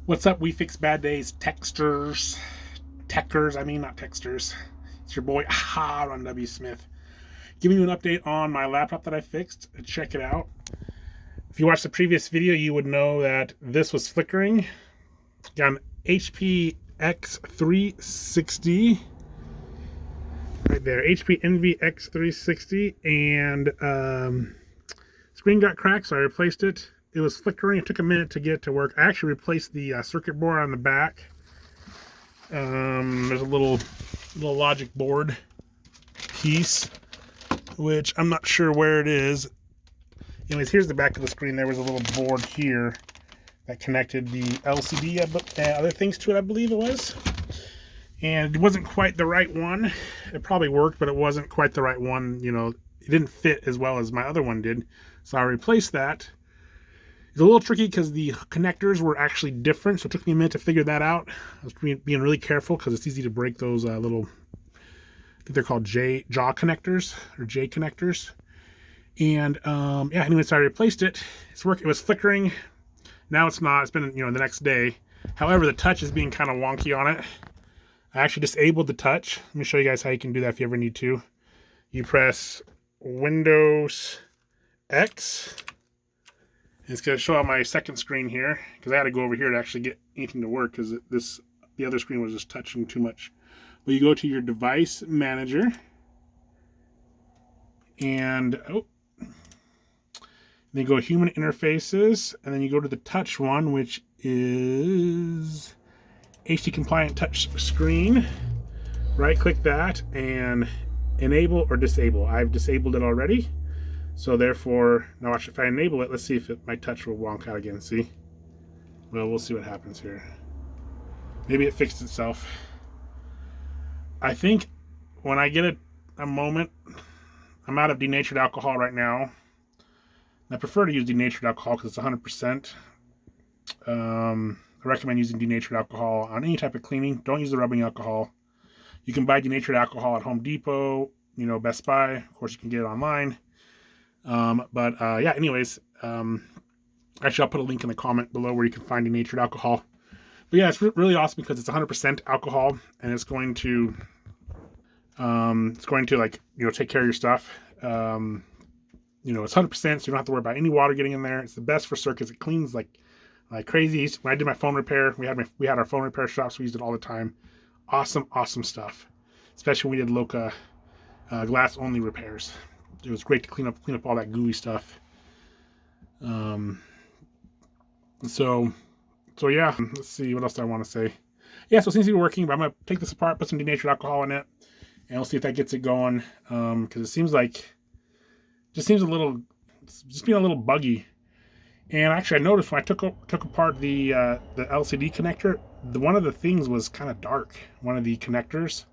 What's up, We Fix Bad Days texters, techers, I mean, not texters. It's your boy, Ron W. Smith, giving you an update on my laptop that I fixed. Check it out. If you watched the previous video, you would know that this was flickering. Got an HP X360, right there, HP Envy X360, and screen got cracked, so I replaced it. It was flickering. It took a minute to get it to work. I actually replaced the circuit board on the back. There's a little logic board piece, which I'm not sure where it is. Anyways, here's the back of the screen. There was a little board here that connected the LCD and other things to it, I believe it was. And it wasn't quite the right one. It probably worked, but it wasn't quite the right one. You know, it didn't fit as well as my other one did. So I replaced that. It's a little tricky because the connectors were actually different, so it took me a minute to figure that out. I was being really careful because it's easy to break those little, I think they're called jaw connectors or J connectors. And yeah, anyway, so I replaced it. It's working. It was flickering. Now it's not. It's been, the next day. However, the touch is being kind of wonky on it. I actually disabled the touch. Let me show you guys how you can do that if you ever need to. You press Windows X. It's going to show out my second screen here because I had to go over here to actually get anything to work because the other screen was just touching too much. But you go to your device manager and then you go human interfaces, and then you go to the touch one, which is HD compliant touch screen. Right click that and enable or disable. I've disabled it already. So therefore, now watch, if I enable it, let's see if my touch will wonk out again. See? Well, we'll see what happens here. Maybe it fixed itself. I think when I get a moment, I'm out of denatured alcohol right now. I prefer to use denatured alcohol because it's 100%. I recommend using denatured alcohol on any type of cleaning. Don't use the rubbing alcohol. You can buy denatured alcohol at Home Depot, Best Buy. Of course, you can get it online. Yeah, anyways, actually I'll put a link in the comment below where you can find denatured alcohol. But yeah, it's really awesome because it's 100% alcohol, and it's going to take care of your stuff. It's 100%, so you don't have to worry about any water getting in there. It's the best for circuits. It cleans like crazy. When I did my phone repair, we had our phone repair shops. We used it all the time. Awesome stuff. Especially when we did Loca glass only repairs. It was great to clean up all that gooey stuff. So yeah, let's see, what else do I want to say? Yeah, so it seems to be working, but I'm going to take this apart, put some denatured alcohol in it, and we'll see if that gets it going. Because it seems like, just being a little buggy. And actually I noticed when I took apart the LCD connector, one of the things was kind of dark, one of the connectors.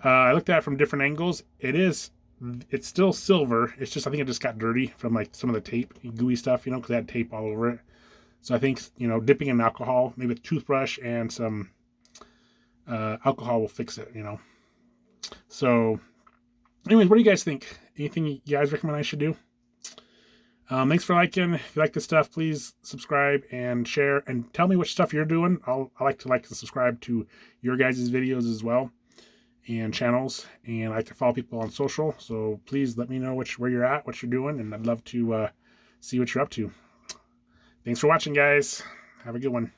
I looked at it from different angles. It's still silver. It's just, I think it just got dirty from like some of the tape, gooey stuff, because it had tape all over it. So I think, dipping in alcohol, maybe a toothbrush and some alcohol will fix it, So anyways, what do you guys think? Anything you guys recommend I should do? Thanks for liking. If you like this stuff, please subscribe and share and tell me what stuff you're doing. I like to subscribe to your guys' videos as well and channels, and I like to follow people on social. So please let me know where you're at, what you're doing, and I'd love to see what you're up to. Thanks for watching, guys. Have a good one.